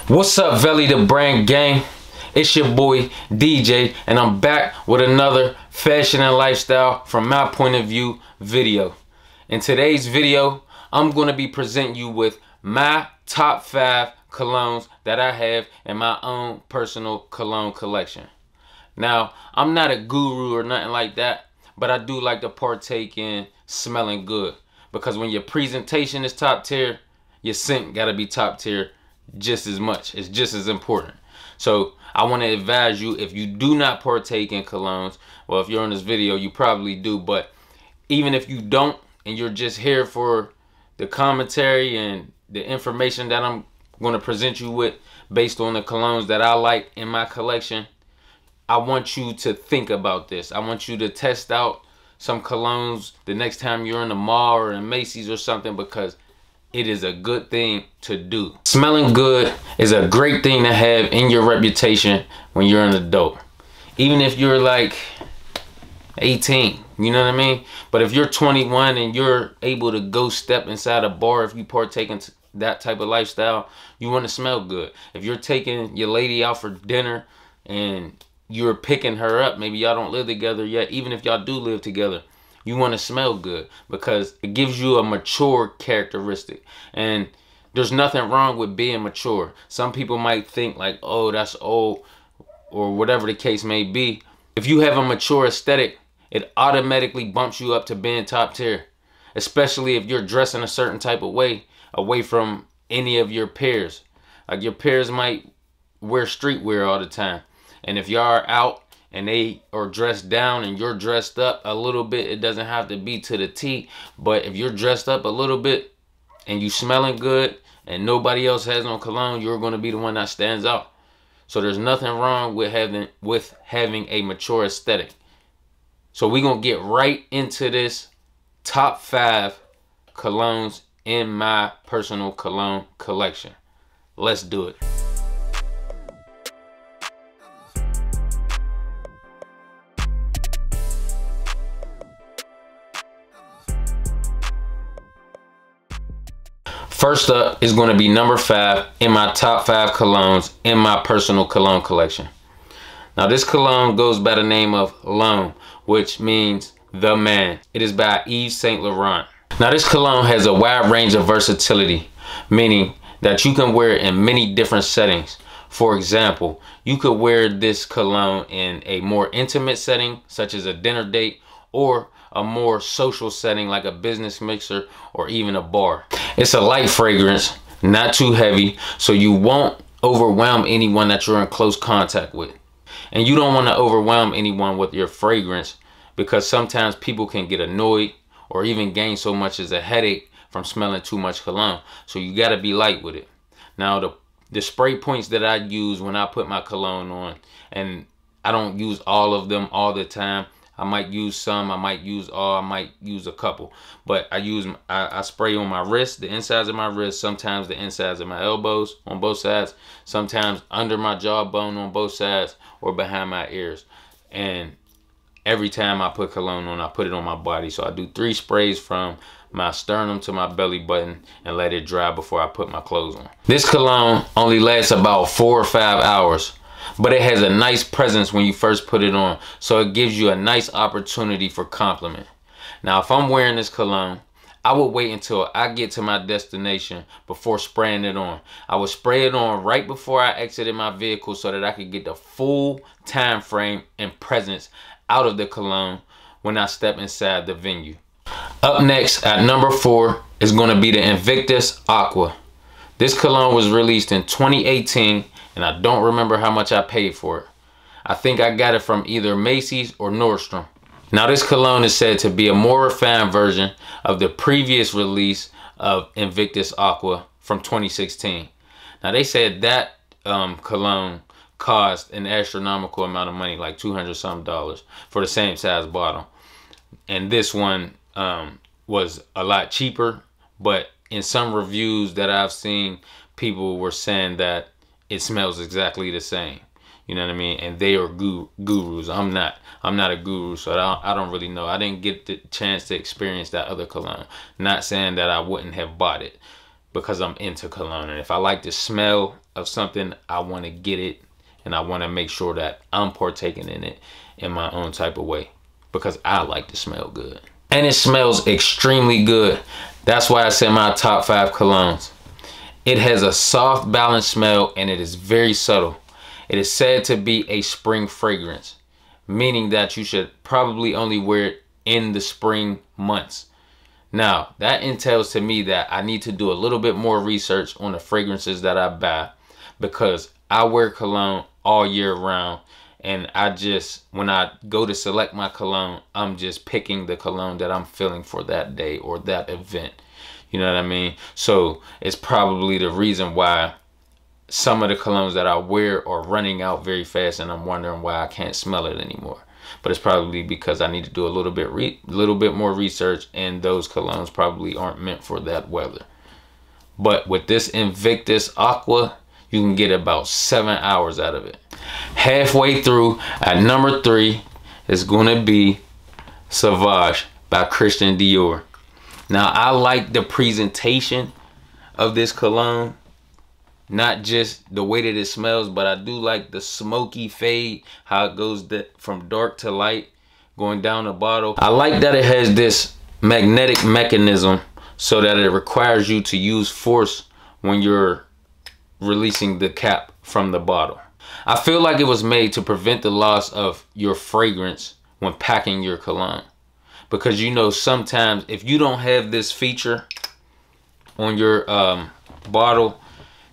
What's up, Velly the Brand Gang? It's your boy DJ, and I'm back with another fashion and lifestyle from my point of view video. In today's video, I'm going to be presenting you with my top 5 colognes that I have in my own personal cologne collection. Now, I'm not a guru or nothing like that, but I do like to partake in smelling good, because when your presentation is top tier, your scent got to be top tier just as much. It's just as important. So I want to advise you, if you do not partake in colognes, well, if you're on this video, you probably do, but even if you don't and you're just here for the commentary and the information that I'm going to present you with based on the colognes that I like in my collection, I want you to think about this. I want you to test out some colognes the next time you're in the mall or in Macy's or something, because it is a good thing to do. Smelling good is a great thing to have in your reputation when you're an adult. Even if you're like 18, you know what I mean? But if you're 21 and you're able to go step inside a bar, if you partake in that type of lifestyle, you want to smell good. If you're taking your lady out for dinner and you're picking her up, maybe y'all don't live together yet, even if y'all do live together, you want to smell good because it gives you a mature characteristic. And there's nothing wrong with being mature. Some people might think like, oh, that's old, or whatever the case may be. If you have a mature aesthetic, it automatically bumps you up to being top tier, especially if you're dressing a certain type of way away from any of your peers. Like, your peers might wear streetwear all the time, and if y'all are out and they are dressed down and you're dressed up a little bit, it doesn't have to be to the T, but if you're dressed up a little bit and you smelling good and nobody else has on cologne, you're going to be the one that stands out. So there's nothing wrong with having a mature aesthetic. So we're going to get right into this top 5 colognes in my personal cologne collection. Let's do it. First up is going to be number 5 in my top 5 colognes in my personal cologne collection. Now, this cologne goes by the name of L'Homme, which means the man. It is by Yves Saint Laurent. Now, this cologne has a wide range of versatility, meaning that you can wear it in many different settings. For example, you could wear this cologne in a more intimate setting, such as a dinner date, or a more social setting like a business mixer or even a bar. It's a light fragrance, not too heavy, so you won't overwhelm anyone that you're in close contact with. And you don't want to overwhelm anyone with your fragrance, because sometimes people can get annoyed or even gain so much as a headache from smelling too much cologne. So you got to be light with it. Now, the spray points that I use when I put my cologne on, and I don't use all of them all the time. I might use some, I might use all, I might use a couple. But I spray on my wrist, the insides of my wrist, sometimes the insides of my elbows on both sides, sometimes under my jawbone on both sides, or behind my ears. And every time I put cologne on, I put it on my body. So I do 3 sprays from my sternum to my belly button and let it dry before I put my clothes on. This cologne only lasts about 4 or 5 hours. But it has a nice presence when you first put it on, so it gives you a nice opportunity for compliment. Now, if I'm wearing this cologne, I would wait until I get to my destination before spraying it on. I would spray it on right before I exited my vehicle so that I could get the full time frame and presence out of the cologne when I step inside the venue. Up next at number 4 is going to be the Invictus Aqua. This cologne was released in 2018. And I don't remember how much I paid for it. I think I got it from either Macy's or Nordstrom. Now, this cologne is said to be a more refined version of the previous release of Invictus Aqua from 2016. Now, they said that cologne cost an astronomical amount of money, like $200-something for the same size bottle. And this one was a lot cheaper, but in some reviews that I've seen, people were saying that it smells exactly the same. You know what I mean? And they are gurus. I'm not a guru, so I don't really know. I didn't get the chance to experience that other cologne. Not saying that I wouldn't have bought it. because I'm into cologne. And if I like the smell of something, I want to get it, and I want to make sure that I'm partaking in it in my own type of way, because I like to smell good. And it smells extremely good. That's why I said my top 5 colognes. It has a soft, balanced smell, and it is very subtle. It is said to be a spring fragrance, meaning that you should probably only wear it in the spring months. Now, that entails to me that I need to do a little bit more research on the fragrances that I buy, because I wear cologne all year round, and when I go to select my cologne, I'm just picking the cologne that I'm feeling for that day or that event. You know what I mean? So it's probably the reason why some of the colognes that I wear are running out very fast, and I'm wondering why I can't smell it anymore. But it's probably because I need to do a little bit more research, and those colognes probably aren't meant for that weather. But with this Invictus Aqua, you can get about 7 hours out of it. Halfway through, at number 3, is going to be Sauvage by Christian Dior. Now, I like the presentation of this cologne, not just the way that it smells, but I do like the smoky fade, how it goes from dark to light going down the bottle. I like that it has this magnetic mechanism so that it requires you to use force when you're releasing the cap from the bottle. I feel like it was made to prevent the loss of your fragrance when packing your cologne. Because, you know, sometimes if you don't have this feature on your bottle,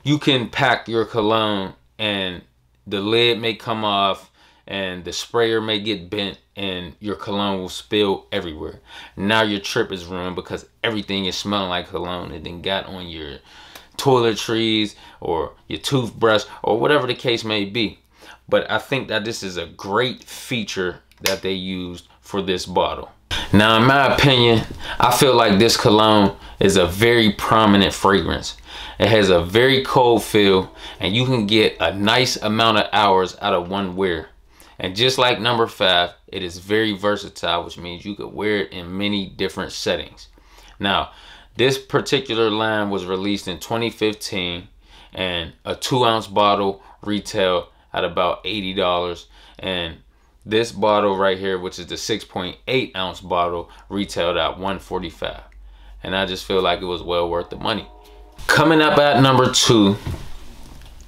you can pack your cologne and the lid may come off and the sprayer may get bent and your cologne will spill everywhere. Now your trip is ruined because everything is smelling like cologne and then got on your toiletries or your toothbrush or whatever the case may be. But I think that this is a great feature that they used for this bottle. Now, in my opinion, I feel like this cologne is a very prominent fragrance. It has a very cold feel, and you can get a nice amount of hours out of one wear. And just like number 5, it is very versatile, which means you could wear it in many different settings. Now, this particular line was released in 2015, and a 2-ounce bottle retailed at about $80, and this bottle right here, which is the 6.8 ounce bottle, retailed at $145, and I just feel like it was well worth the money. Coming up at number 2,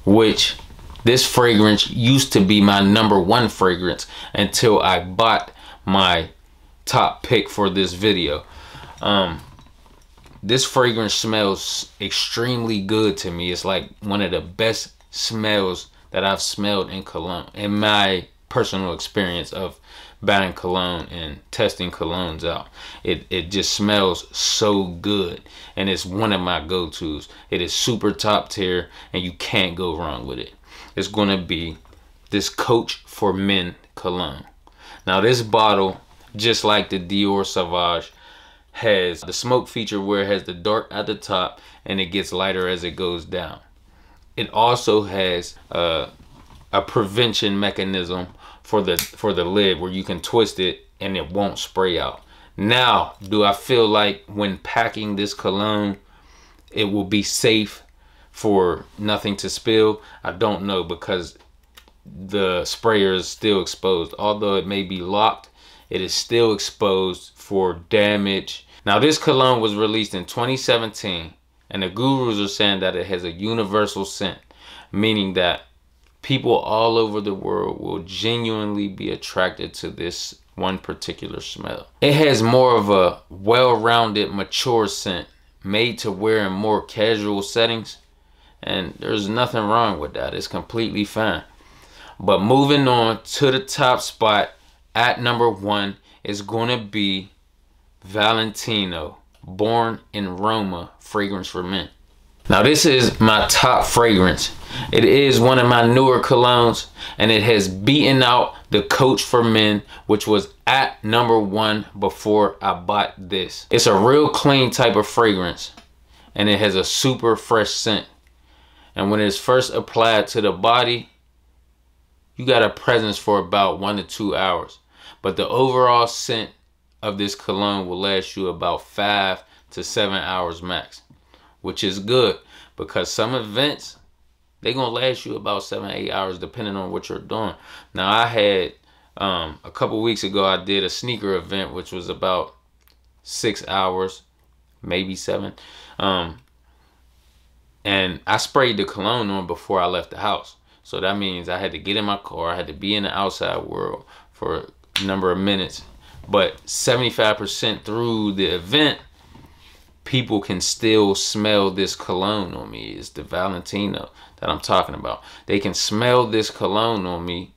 which this fragrance used to be my number 1 fragrance until I bought my top pick for this video. This fragrance smells extremely good to me. It's like one of the best smells that I've smelled in cologne, in my personal experience of buying cologne and testing colognes out. It just smells so good, and it's one of my go-tos. It is super top tier, and you can't go wrong with it. It's gonna be this Coach for Men cologne. Now, this bottle, just like the Dior Sauvage, has the smoke feature where it has the dark at the top and it gets lighter as it goes down. It also has a prevention mechanism for the lid where you can twist it and it won't spray out. Now, do I feel like when packing this cologne it will be safe for nothing to spill? I don't know, because the sprayer is still exposed. Although it may be locked, it is still exposed for damage. Now, this cologne was released in 2017, and the gurus are saying that it has a universal scent, meaning that people all over the world will genuinely be attracted to this one particular smell. It has more of a well-rounded, mature scent made to wear in more casual settings, and there's nothing wrong with that. It's completely fine. But moving on to the top spot, at number 1 is going to be Valentino Born in Roma fragrance for men. Now, this is my top fragrance. It is one of my newer colognes, and it has beaten out the Coach for Men, which was at number 1 before I bought this. It's a real clean type of fragrance, and it has a super fresh scent. And when it's first applied to the body, you got a presence for about 1 to 2 hours. But the overall scent of this cologne will last you about 5 to 7 hours max. which is good because some events, they gonna last you about 7-8 hours depending on what you're doing. Now I had a couple weeks ago, I did a sneaker event which was about 6 hours, maybe 7, and I sprayed the cologne on before I left the house. So that means I had to get in my car, I had to be in the outside world for a number of minutes. But 75% through the event, people can still smell this cologne on me. It's the Valentino that I'm talking about. They can smell this cologne on me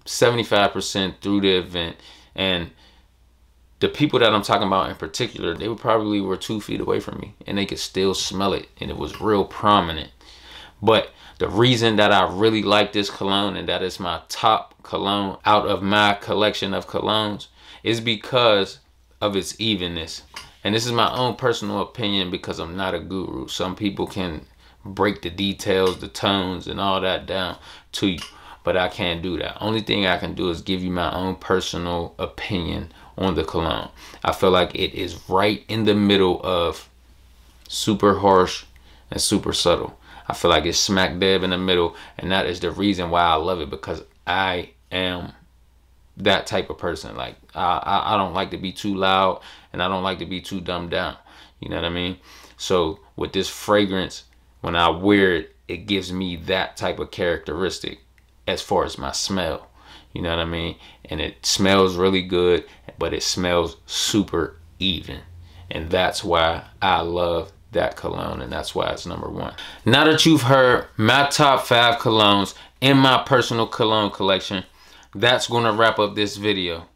75% through the event. And the people that I'm talking about in particular, they probably were 2 feet away from me and they could still smell it, and it was real prominent. But the reason that I really like this cologne, and that is my top cologne out of my collection of colognes, is because of its evenness. And this is my own personal opinion because I'm not a guru. Some people can break the details, the tones, and all that down to you, but I can't do that. Only thing I can do is give you my own personal opinion on the cologne. I feel like it is right in the middle of super harsh and super subtle. I feel like it's smack dab in the middle, and that is the reason why I love it, because I am that type of person. Like I don't like to be too loud, and I don't like to be too dumbed down. You know what I mean? So with this fragrance, when I wear it, it gives me that type of characteristic as far as my smell. You know what I mean? And it smells really good, but it smells super even. And that's why I love that cologne, and that's why it's #1. Now that you've heard my top 5 colognes in my personal cologne collection, that's going to wrap up this video.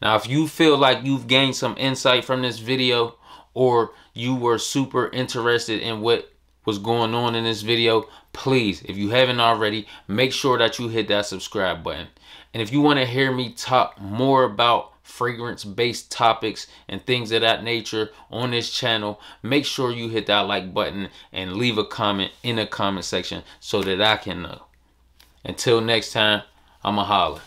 Now, if you feel like you've gained some insight from this video, or you were super interested in what was going on in this video, please, if you haven't already, make sure that you hit that subscribe button. And if you want to hear me talk more about fragrance-based topics and things of that nature on this channel, make sure you hit that like button and leave a comment in the comment section so that I can know. Until next time, I'ma holla.